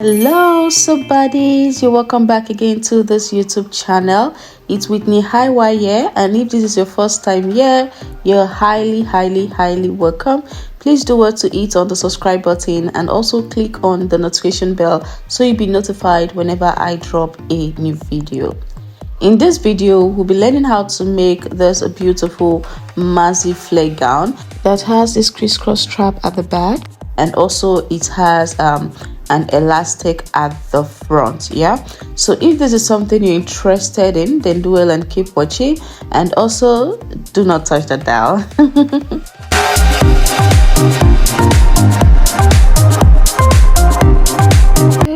Hello so buddies, you're welcome back again to this YouTube channel. It's Whitney Highwire here, and if this is your first time here, you're highly welcome. Please do well to hit on the subscribe button and also click on the notification bell so you'll be notified whenever I drop a new video. In this video, we'll be learning how to make this beautiful Maxi flare gown that has this crisscross strap at the back, and also it has an elastic at the front. So if this is something you're interested in, then do well and keep watching, and also do not touch the dial.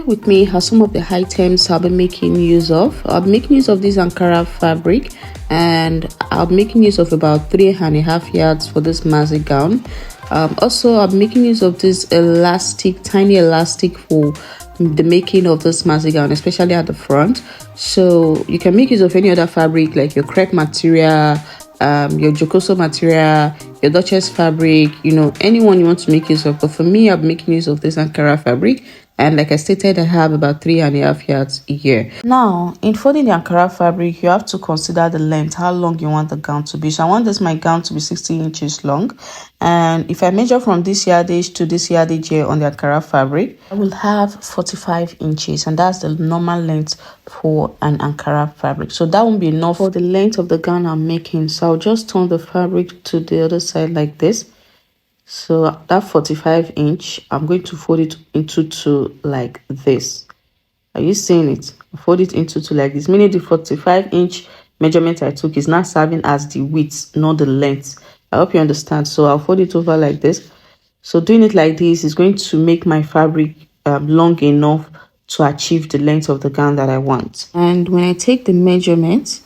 With me are some of the items I'll be making use of. I'll be making use of this Ankara fabric, and I'll be making use of about 3.5 yards for this Maxi gown. Also, I'm making use of this tiny elastic for the making of this Maxi gown, especially at the front. So you can make use of any other fabric like your crepe material, your jocoso material, your Duchess fabric, anyone you want to make use of. But for me, I'm making use of this Ankara fabric, and like I stated, I have about 3.5 yards here. Now, in folding the Ankara fabric, you have to consider the length, how long you want the gown to be. So I want my gown to be 60 inches long, and if I measure from this yardage to this yardage here on the Ankara fabric, I will have 45 inches, and that's the normal length for an Ankara fabric. So that won't be enough for the length of the gown I'm making. So I'll just turn the fabric to the other side like this. So that 45 inch, I'm going to fold it into two like this. Are you seeing it? Fold it into two like this, meaning the 45 inch measurement I took is not serving as the width, not the length. I hope you understand. So I'll fold it over like this. So doing it like this is going to make my fabric long enough to achieve the length of the gown that I want. And when I take the measurement,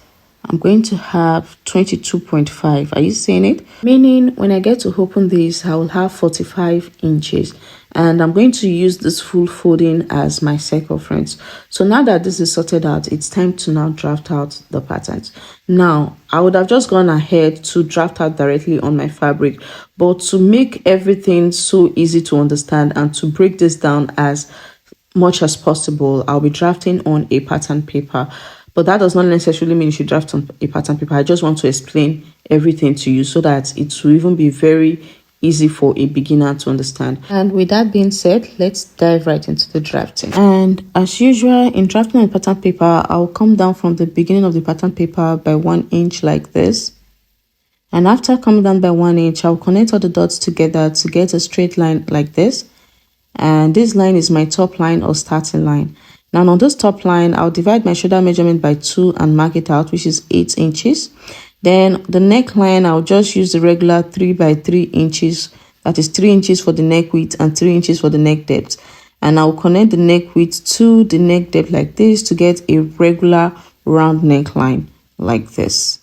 I'm going to have 22.5. Are you seeing it? Meaning when I get to open this, I will have 45 inches. And I'm going to use this full folding as my circumference. So now that this is sorted out, it's time to now draft out the patterns. Now, I would have just gone ahead to draft out directly on my fabric. But to make everything so easy to understand and to break this down as much as possible, I'll be drafting on a pattern paper. But that does not necessarily mean you should draft on a pattern paper. I just want to explain everything to you so that it will even be very easy for a beginner to understand. And with that being said, let's dive right into the drafting. And as usual, in drafting on a pattern paper, I'll come down from the beginning of the pattern paper by 1 inch like this. And after coming down by 1 inch, I'll connect all the dots together to get a straight line like this. And this line is my top line or starting line. Now on this top line, I'll divide my shoulder measurement by 2 and mark it out, which is 8 inches. Then the neckline, I'll just use the regular 3 by 3 inches. That is 3 inches for the neck width and 3 inches for the neck depth. And I'll connect the neck width to the neck depth like this to get a regular round neckline like this.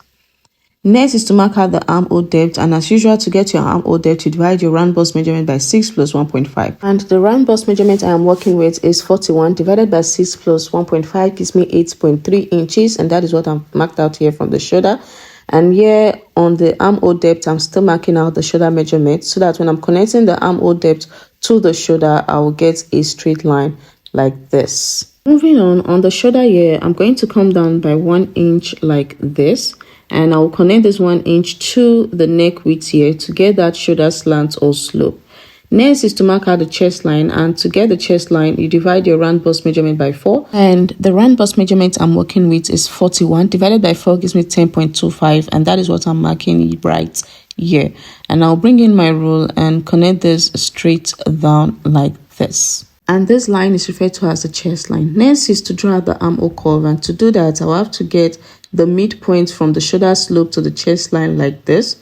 Next is to mark out the armhole depth, and as usual, to get your armhole depth, you divide your round bust measurement by 6 plus 1.5. And the round bust measurement I am working with is 41 divided by 6 plus 1.5 gives me 8.3 inches, and that is what I'm marked out here from the shoulder. And here on the armhole depth, I'm still marking out the shoulder measurement so that when I'm connecting the armhole depth to the shoulder, I will get a straight line like this. Moving on the shoulder here, I'm going to come down by 1 inch like this. And I'll connect this 1 inch to the neck width here to get that shoulder slant or slope. Next is to mark out the chest line, and to get the chest line, you divide your round bust measurement by 4. And the round bust measurement I'm working with is 41 divided by 4 gives me 10.25, and that is what I'm marking right here. And I'll bring in my rule and connect this straight down like this. And this line is referred to as the chest line. Next is to draw out the armhole curve, and to do that, I'll have to get the midpoint from the shoulder slope to the chest line like this,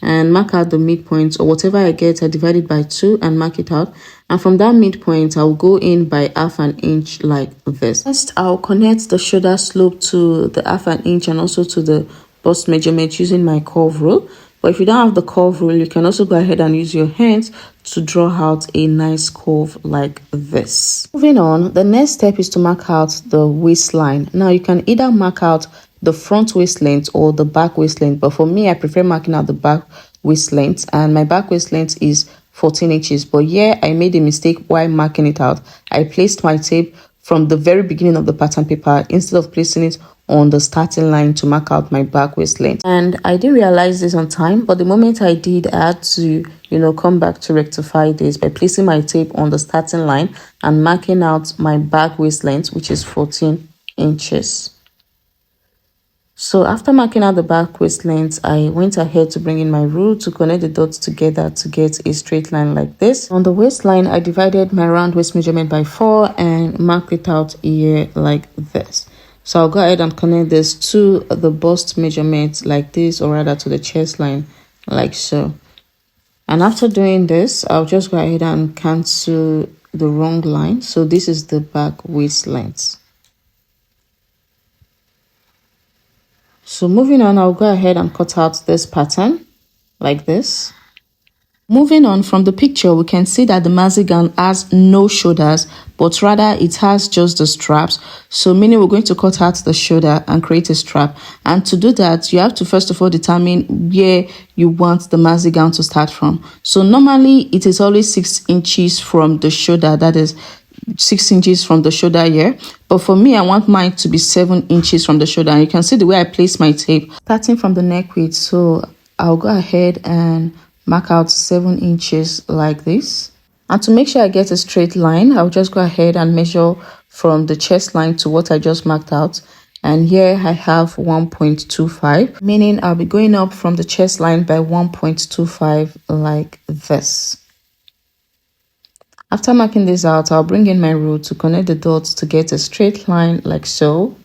and mark out the midpoint, or whatever I get, I divide it by 2 and mark it out. And from that midpoint, I'll go in by 1/2 inch like this. Next, I'll connect the shoulder slope to the 1/2 inch and also to the bust measurement using my curve rule. But if you don't have the curve rule, you can also go ahead and use your hands to draw out a nice curve like this. Moving on, the next step is to mark out the waistline. Now you can either mark out the front waist length or the back waist length, but for me, I prefer marking out the back waist length, and my back waist length is 14 inches. But here I made a mistake while marking it out. I placed my tape from the very beginning of the pattern paper instead of placing it on the starting line to mark out my back waist length. And I didn't realize this on time, but the moment I did, I had to, come back to rectify this by placing my tape on the starting line and marking out my back waist length, which is 14 inches. So after marking out the back waist length, I went ahead to bring in my rule to connect the dots together to get a straight line like this. On the waistline, I divided my round waist measurement by 4 and marked it out here like this. So I'll go ahead and connect this to the bust measurement like this, or rather to the chest line like so. And after doing this, I'll just go ahead and cancel the wrong line. So this is the back waist length. So moving on, I'll go ahead and cut out this pattern like this. Moving on from the picture, we can see that the maxi gown has no shoulders, but rather it has just the straps. So meaning we're going to cut out the shoulder and create a strap. And to do that, you have to first of all determine where you want the maxi gown to start from. So normally it is always 6 inches from the shoulder, that is 6 inches from the shoulder here, but for me I want mine to be 7 inches from the shoulder. And you can see the way I place my tape starting from the neck width. So I'll go ahead and mark out 7 inches like this. And to make sure I get a straight line, I'll just go ahead and measure from the chest line to what I just marked out. And here I have 1.25, meaning I'll be going up from the chest line by 1.25 like this. After marking this out, I'll bring in my rule to connect the dots to get a straight line like so.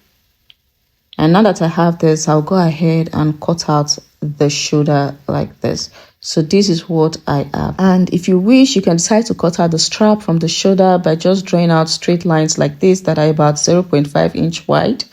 And now that I have this, I'll go ahead and cut out the shoulder like this. So this is what I have. And if you wish, you can decide to cut out the strap from the shoulder by just drawing out straight lines like this that are about 0.5 inch wide.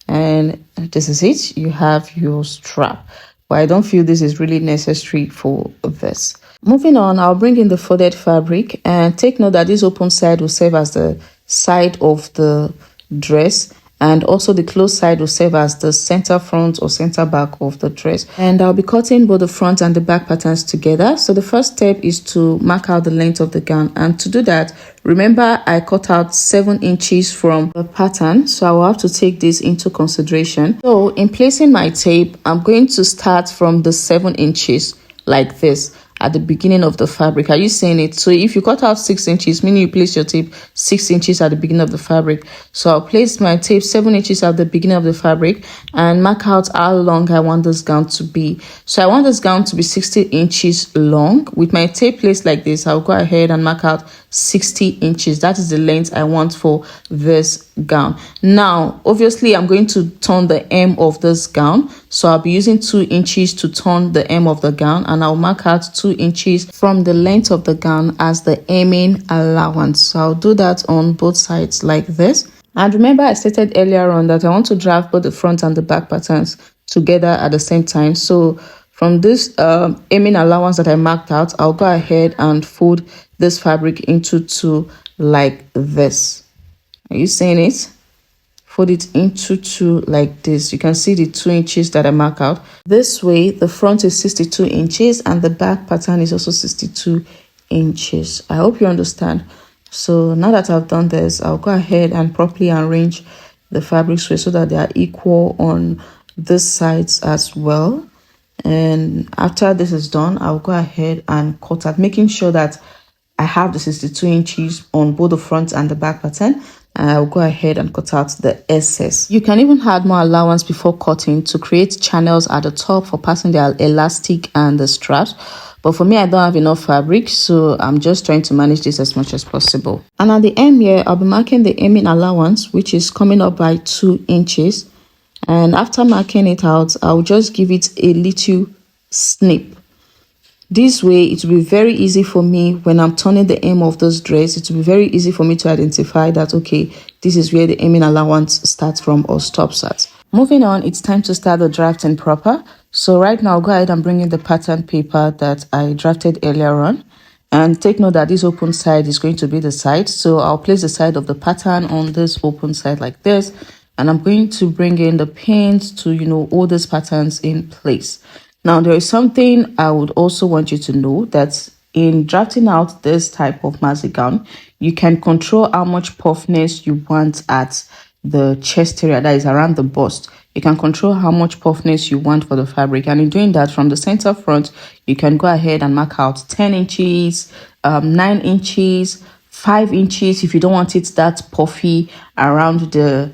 And this is it. You have your strap. But I don't feel this is really necessary for this. Moving on, I'll bring in the folded fabric, and take note that this open side will serve as the side of the dress, and also the closed side will serve as the center front or center back of the dress. And I'll be cutting both the front and the back patterns together. So the first step is to mark out the length of the gown, and to do that, remember I cut out 7 inches from the pattern, so I will have to take this into consideration. So in placing my tape, I'm going to start from the 7 inches like this at the beginning of the fabric. Are you seeing it? So if you cut out 6 inches, meaning you place your tape 6 inches at the beginning of the fabric. So I'll place my tape 7 inches at the beginning of the fabric and mark out how long I want this gown to be. So I want this gown to be 60 inches long. With my tape placed like this, I'll go ahead and mark out 60 inches. That is the length I want for this gown. Now, obviously, I'm going to turn the hem of this gown. So I'll be using 2 inches to turn the hem of the gown, and I'll mark out 2 inches from the length of the gown as the hemming allowance. So I'll do that on both sides like this. And remember, I stated earlier on that I want to draft both the front and the back patterns together at the same time. So from this hemming allowance that I marked out, I'll go ahead and fold this fabric into 2 like this. Are you seeing it? Fold it into 2 like this. You can see the 2 inches that I mark out. This way, the front is 62 inches and the back pattern is also 62 inches. I hope you understand. So now that I've done this, I'll go ahead and properly arrange the fabric so that they are equal on this sides as well. And after this is done, I'll go ahead and cut out, making sure that I have the 62 inches on both the front and the back pattern. And I'll go ahead and cut out the excess. You can even add more allowance before cutting to create channels at the top for passing the elastic and the straps. But for me, I don't have enough fabric, so I'm just trying to manage this as much as possible. And at the hem here, I'll be marking the hemming allowance, which is coming up by 2 inches. And after marking it out, I'll just give it a little snip. This way, it will be very easy for me when I'm turning the hem of this dress. It will be very easy for me to identify that, okay, this is where the hemming allowance starts from or stops at. Moving on, it's time to start the drafting proper. So right now, I'll go ahead and bring in the pattern paper that I drafted earlier on. And take note that this open side is going to be the side. So I'll place the side of the pattern on this open side like this. And I'm going to bring in the pins to, hold these patterns in place. Now, there is something I would also want you to know, that in drafting out this type of maxi gown, you can control how much puffiness you want at the chest area, that is around the bust. You can control how much puffiness you want for the fabric, and in doing that, from the center front, you can go ahead and mark out 10 inches, 9 inches, 5 inches if you don't want it that puffy around the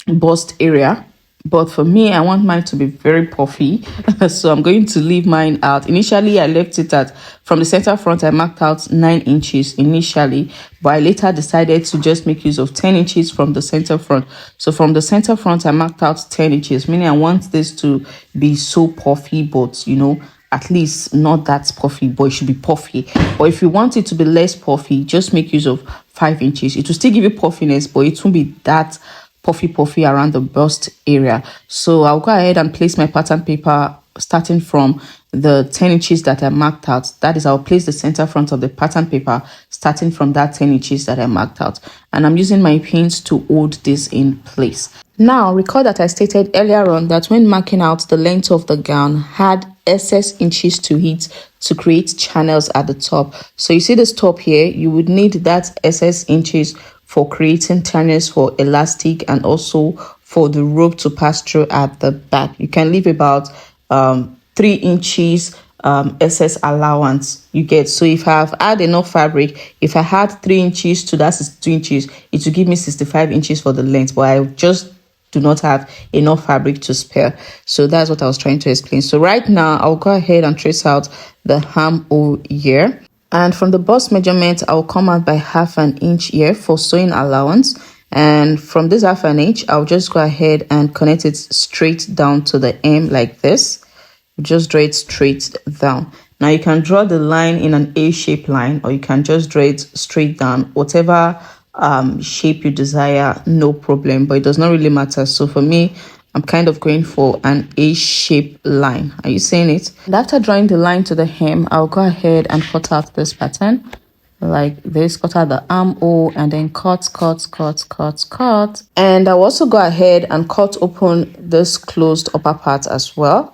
bust area. But for me, I want mine to be very puffy, so I'm going to leave mine out. Initially, I left it at, from the center front, I marked out 9 inches initially, but I later decided to just make use of 10 inches from the center front. So from the center front, I marked out 10 inches, meaning I want this to be so puffy, but you know, at least not that puffy, but it should be puffy. Or if you want it to be less puffy, just make use of 5 inches. It will still give you puffiness, but it won't be that puffy around the bust area. So I'll go ahead and place my pattern paper starting from the 10 inches that I marked out. That is, I'll place the center front of the pattern paper starting from that 10 inches that I marked out. And I'm using my pins to hold this in place. Now, recall that I stated earlier on that when marking out the length of the gown, had excess inches to it to create channels at the top. So you see this top here, you would need that excess inches for creating channels for elastic and also for the rope to pass through at the back. You can leave about 3 inches excess allowance, you get. So if I've had enough fabric, if I had 3 inches to that 2 inches, it will give me 65 inches for the length, but I just do not have enough fabric to spare. So that's what I was trying to explain. So right now, I'll go ahead and trace out the armhole here. And from the bust measurement, I'll come out by 1/2 inch here for sewing allowance. And from this 1/2 inch, I'll just go ahead and connect it straight down to the hem like this. Just draw it straight down. Now you can draw the line in an A-shaped line, or you can just draw it straight down, whatever shape you desire, no problem, but it does not really matter. So for me, I'm kind of going for an A-shaped line. Are you seeing it? And after drawing the line to the hem, I'll go ahead and cut out this pattern like this. Cut out the armhole and then cut. And I'll also go ahead and cut open this closed upper part as well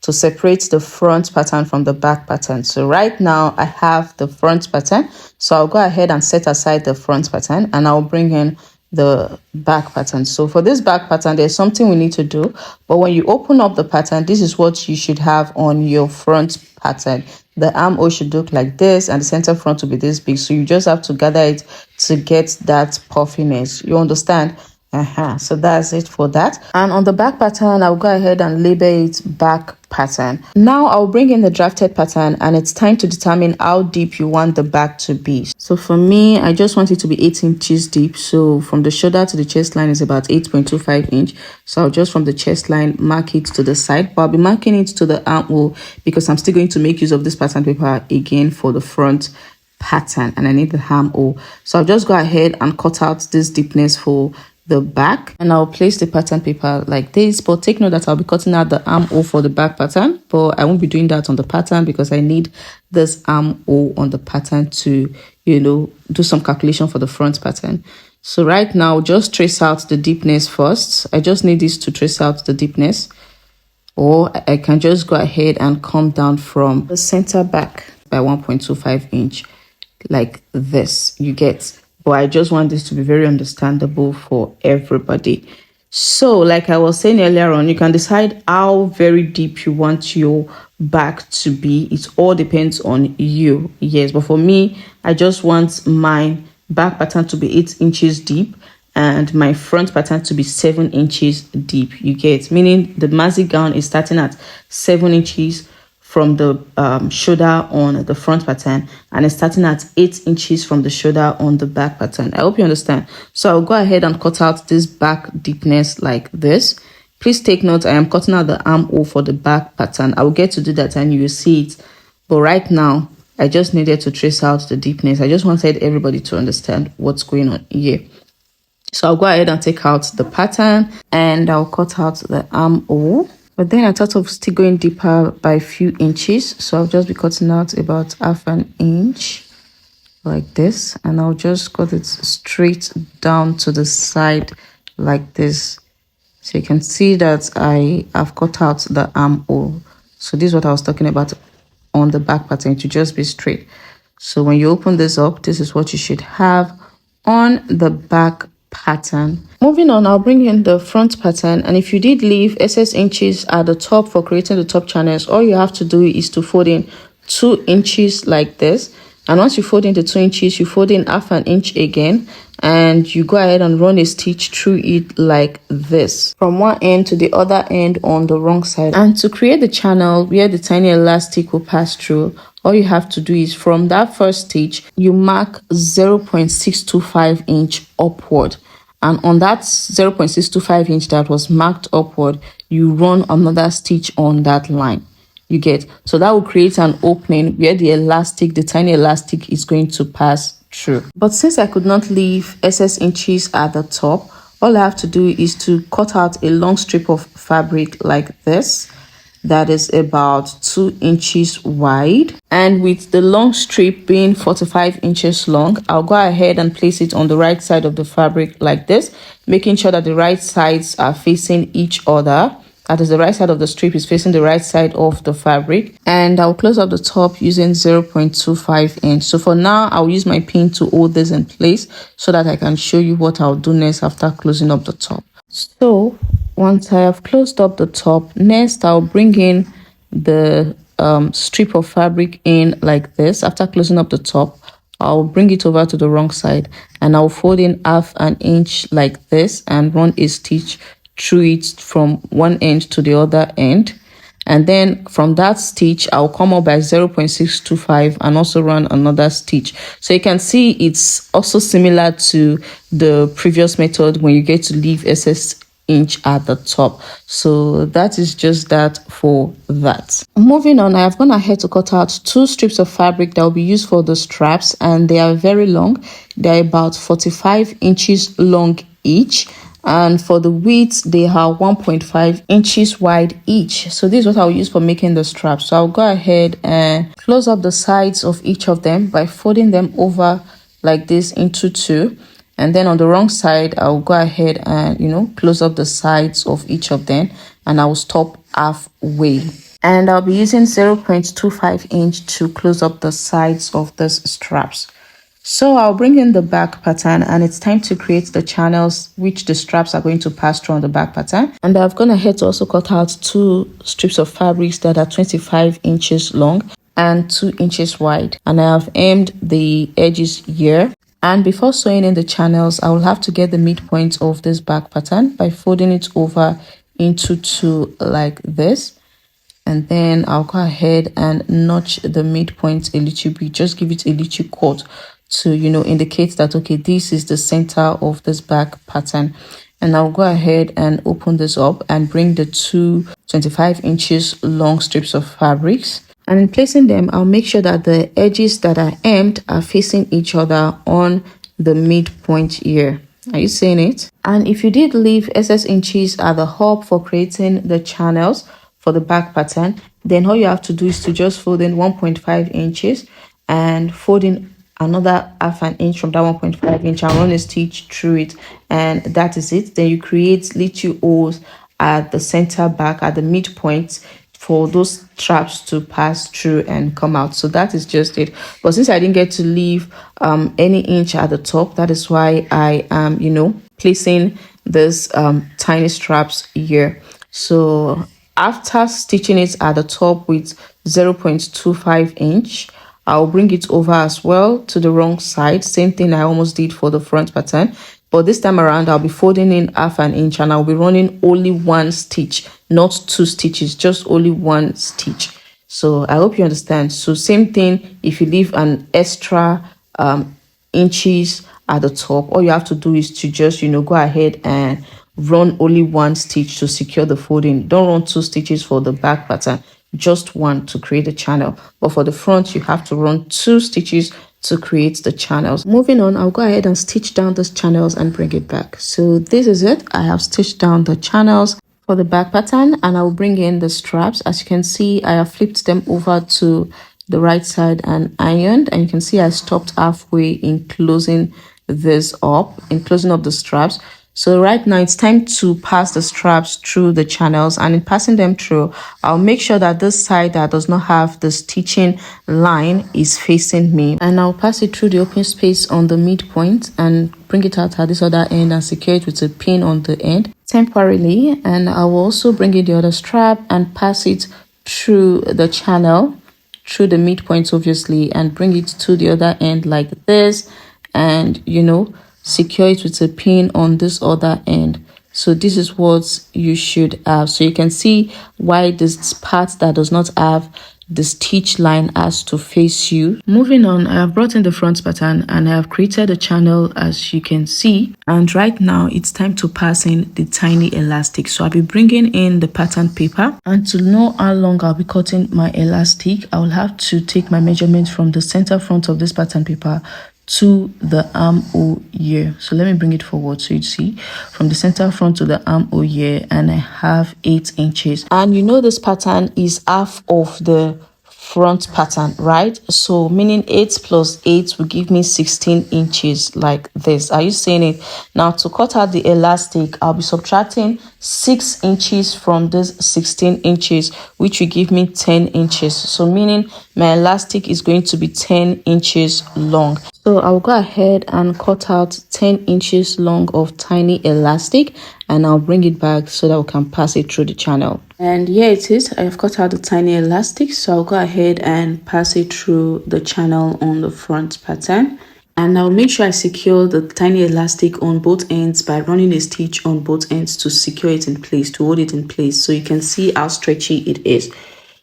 to separate the front pattern from the back pattern. So right now I have the front pattern, so I'll go ahead and set aside the front pattern and I'll bring in the back pattern. So for this back pattern, there's something we need to do, but when you open up the pattern, this is what you should have on your front pattern. The armhole should look like this and the center front will be this big, so you just have to gather it to get that puffiness. You understand? So that's it for that. And on the back pattern, I'll go ahead and label it back pattern. Now I'll bring in the drafted pattern and it's time to determine how deep you want the back to be. So for me, I just want it to be 8 inches deep. So from the shoulder to the chest line is about 8.25 inch. So I'll just from the chest line mark it to the side, but I'll be marking it to the armhole because I'm still going to make use of this pattern paper again for the front pattern, and I need the armhole. So I'll just go ahead and cut out this deepness for the back, and I'll place the pattern paper like this. But take note that I'll be cutting out the armhole for the back pattern, but I won't be doing that on the pattern because I need this armhole on the pattern to, you know, do some calculation for the front pattern. So right now, just trace out the deepness first. I just need this to trace out the deepness, or I can just go ahead and come down from the center back by 1.25 inch like this, you get. But I just want this to be very understandable for everybody. So like I was saying earlier on, you can decide how very deep you want your back to be. It all depends on you. Yes, but for me, I just want my back pattern to be 8 inches deep and my front pattern to be 7 inches deep. You get, meaning the maxi gown is starting at 7 inches from the shoulder on the front pattern, and it's starting at 8 inches from the shoulder on the back pattern. I hope you understand. So I'll go ahead and cut out this back deepness like this. Please take note, I am cutting out the armhole for the back pattern. I will get to do that and you will see it. But right now, I just needed to trace out the deepness. I just wanted everybody to understand what's going on here. So I'll go ahead and take out the pattern and I'll cut out the armhole. But then I thought of still going deeper by a few inches. So I'll just be cutting out about 1/2 inch like this. And I'll just cut it straight down to the side like this. So you can see that I have cut out the armhole. So this is what I was talking about on the back pattern to just be straight. So when you open this up, this is what you should have on the back pattern. Moving on, I'll bring in the front pattern, and if you did leave excess inches at the top for creating the top channels, all you have to do is to fold in 2 inches like this. And once you fold in the 2 inches, you fold in half an inch again, and you go ahead and run a stitch through it like this from one end to the other end on the wrong side. And to create the channel where the tiny elastic will pass through, all you have to do is from that first stitch, you mark 0.625 inch upward. And on that 0.625 inch that was marked upward, you run another stitch on that line. You get, so that will create an opening where the elastic, the tiny elastic, is going to pass through. But since I could not leave excess inches at the top, all I have to do is to cut out a long strip of fabric like this that is about 2 inches wide, and with the long strip being 45 inches long, I'll go ahead and place it on the right side of the fabric like this, making sure that the right sides are facing each other. That is, the right side of the strip is facing the right side of the fabric. And I'll close up the top using 0.25 inch. So for now, I'll use my pin to hold this in place so that I can show you what I'll do next after closing up the top. So once I have closed up the top, next I'll bring in the strip of fabric in like this. After closing up the top, I'll bring it over to the wrong side, and I'll fold in half an inch like this and run a stitch through it from one end to the other end. And then from that stitch, I'll come up by 0.625 and also run another stitch. So you can see it's also similar to the previous method when you get to leave excess inch at the top. So that is just that for that. Moving on, I have gone ahead to cut out 2 strips of fabric that will be used for the straps, and they are very long. They're about 45 inches long each. And for the width, they are 1.5 inches wide each. So this is what I'll use for making the straps. So I'll go ahead and close up the sides of each of them by folding them over like this into 2. And then on the wrong side, I'll go ahead and, close up the sides of each of them, and I'll stop halfway. And I'll be using 0.25 inch to close up the sides of the straps. So I'll bring in the back pattern, and it's time to create the channels which the straps are going to pass through on the back pattern. And I've gone ahead to also cut out 2 strips of fabrics that are 25 inches long and 2 inches wide. And I have aimed the edges here. And before sewing in the channels, I will have to get the midpoint of this back pattern by folding it over into 2 like this. And then I'll go ahead and notch the midpoint a little bit, just give it a little cut to indicate that, okay, this is the center of this back pattern. And I'll go ahead and open this up and bring the 2 25 inches long strips of fabrics, and in placing them, I'll make sure that the edges that are aimed are facing each other on the midpoint here. Are you seeing it? And if you did leave excess inches at the hub for creating the channels for the back pattern, then all you have to do is to just fold in 1.5 inches and fold in another half an inch from that 1.5 inch and run a stitch through it, and that is it. Then you create little holes at the center back at the midpoint for those straps to pass through and come out. So that is just it. But since I didn't get to leave any inch at the top, that is why I am placing this tiny straps here. So after stitching it at the top with 0.25 inch, I'll bring it over as well to the wrong side. Same thing I almost did for the front pattern. But this time around, I'll be folding in half an inch, and I'll be running only 1 stitch, not 2 stitches, just only 1 stitch. So I hope you understand. So same thing, if you leave an extra inches at the top, all you have to do is to just, go ahead and run only 1 stitch to secure the folding. Don't run 2 stitches for the back pattern, just 1 to create a channel. But for the front, you have to run 2 stitches to create the channels. Moving on, I'll go ahead and stitch down these channels and bring it back. So this is it. I have stitched down the channels for the back pattern, and I'll bring in the straps. As you can see, I have flipped them over to the right side and ironed, and you can see I stopped halfway in closing this up, in closing up the straps. So right now it's time to pass the straps through the channels, and in passing them through, I'll make sure that this side that does not have the stitching line is facing me, and I'll pass it through the open space on the midpoint and bring it out at this other end and secure it with a pin on the end temporarily. And I will also bring in the other strap and pass it through the channel, through the midpoint obviously, and bring it to the other end like this, and secure it with a pin on this other end. So this is what you should have. So you can see why this part that does not have the stitch line has to face you. Moving on, I have brought in the front pattern and I have created a channel, as you can see, and right now it's time to pass in the tiny elastic. So I'll be bringing in the pattern paper, and to know how long I'll be cutting my elastic, I will have to take my measurement from the center front of this pattern paper to the armhole here. So let me bring it forward so you see from the center front to the armhole here, and I have 8 inches. And this pattern is half of the front pattern, right? So meaning 8 plus 8 will give me 16 inches like this. Are you seeing it? Now to cut out the elastic, I'll be subtracting 6 inches from this 16 inches, which will give me 10 inches. So meaning my elastic is going to be 10 inches long. So I'll go ahead and cut out 10 inches long of tiny elastic, and I'll bring it back so that we can pass it through the channel. And here it is. I have cut out the tiny elastic, so I'll go ahead and pass it through the channel on the front pattern. And I'll make sure I secure the tiny elastic on both ends by running a stitch on both ends to secure it in place, to hold it in place, so you can see how stretchy it is.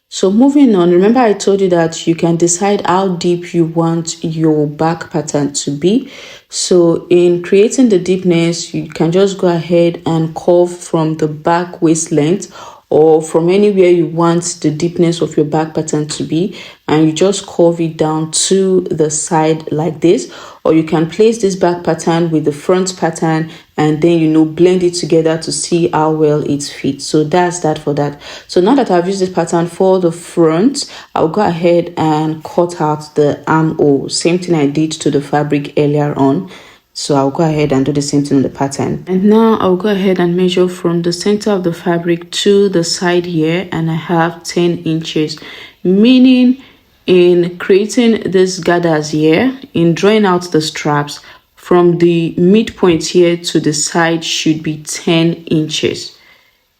So moving on, remember I told you that you can decide how deep you want your back pattern to be. So in creating the deepness, you can just go ahead and curve from the back waist length or from anywhere you want the deepness of your back pattern to be, and you just curve it down to the side like this. Or you can place this back pattern with the front pattern and then blend it together to see how well it fits. So that's that for that. So now that I've used this pattern for the front, I'll go ahead and cut out the armhole. Same thing I did to the fabric earlier on. So I'll go ahead and do the same thing on the pattern. And now I'll go ahead and measure from the center of the fabric to the side here, and I have 10 inches, meaning in creating these gathers here, in drawing out the straps, from the midpoint here to the side should be 10 inches.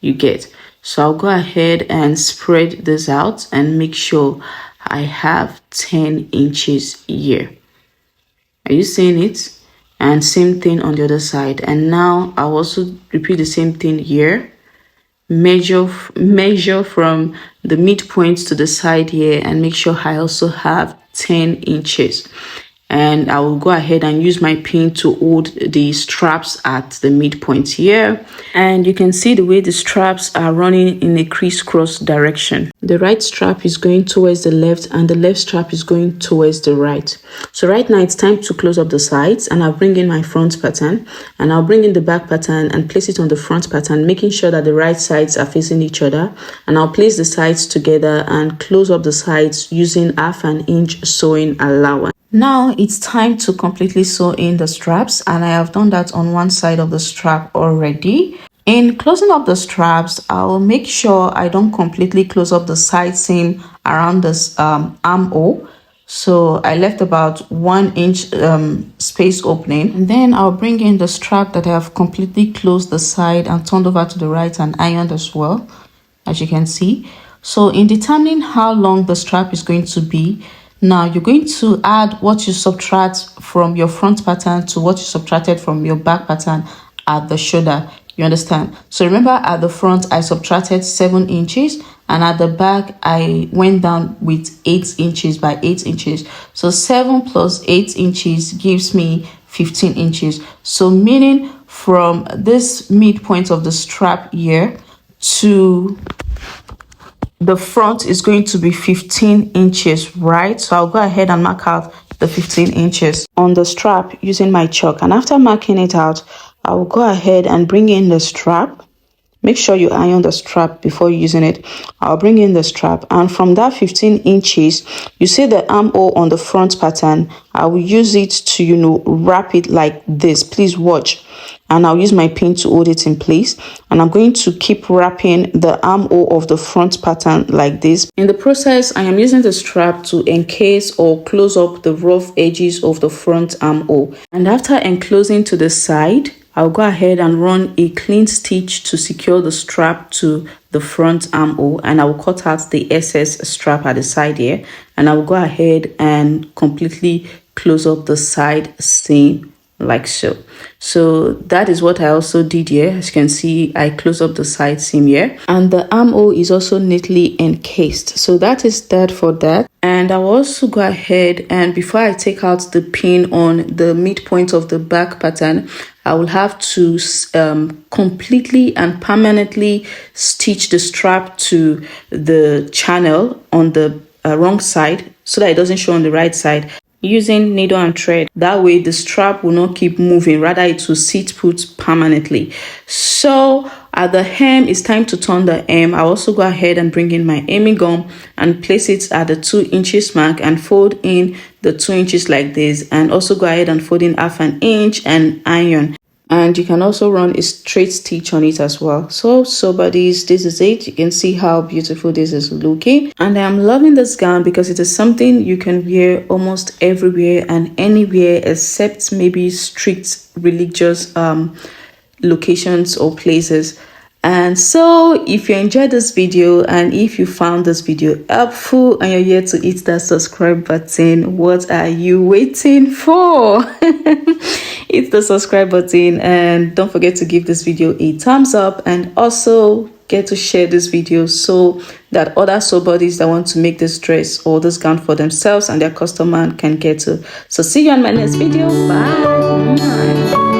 You get? So I'll go ahead and spread this out and make sure I have 10 inches here. Are you seeing it? And same thing on the other side. And now I'll also repeat the same thing here. Measure from the midpoint to the side here and make sure I also have 10 inches. And I will go ahead and use my pin to hold the straps at the midpoint here. And you can see the way the straps are running in a crisscross direction. The right strap is going towards the left and the left strap is going towards the right. So right now it's time to close up the sides, and I'll bring in my front pattern and I'll bring in the back pattern and place it on the front pattern, making sure that the right sides are facing each other. And I'll place the sides together and close up the sides using 1/2 inch sewing allowance. Now it's time to completely sew in the straps, and I have done that on one side of the strap already. In closing up the straps, I'll make sure I don't completely close up the side seam around this armhole. So I left about 1 inch space opening, and then I'll bring in the strap that I have completely closed the side and turned over to the right and ironed as well, as you can see. So in determining how long the strap is going to be, now you're going to add what you subtract from your front pattern to what you subtracted from your back pattern at the shoulder. You understand? So remember, at the front I subtracted 7 inches, and at the back I went down with 8 inches by 8 inches. So 7 plus 8 inches gives me 15 inches. So meaning from this midpoint of the strap here to the front is going to be 15 inches, right? So I'll go ahead and mark out the 15 inches on the strap using my chalk. And after marking it out, I will go ahead and bring in the strap. Make sure you iron the strap before using it. I'll bring in the strap, and from that 15 inches, you see the armhole on the front pattern. I will use it to, wrap it like this. Please watch. and I'll use my pin to hold it in place. And I'm going to keep wrapping the armhole of the front pattern like this. In the process, I am using the strap to encase or close up the rough edges of the front armhole. And after enclosing to the side, I'll go ahead and run a clean stitch to secure the strap to the front armhole, and I will cut out the excess strap at the side here, and I will go ahead and completely close up the side seam like so. So that is what I also did here. As you can see, I close up the side seam here, and the armhole is also neatly encased. So that is that for that. And I will also go ahead, and before I take out the pin on the midpoint of the back pattern, I will have to completely and permanently stitch the strap to the channel on the wrong side so that it doesn't show on the right side, using needle and thread. That way the strap will not keep moving, rather it will sit put permanently. So at the hem, it's time to turn the hem. I'll also go ahead and bring in my hemming gum and place it at the 2 inches mark and fold in the 2 inches like this, and also go ahead and fold in half an inch and iron. And you can also run a straight stitch on it as well. So buddies, this is it. You can see how beautiful this is looking, and I'm loving this gown because it is something you can wear almost everywhere and anywhere except maybe strict religious locations or places. And so if you enjoyed this video, and if you found this video helpful and you're here to hit that subscribe button, what are you waiting for? Hit the subscribe button, and don't forget to give this video a thumbs up, and also get to share this video so that other sew buddies that want to make this dress or this gown for themselves and their customer can get to. So see you on my next video. Bye.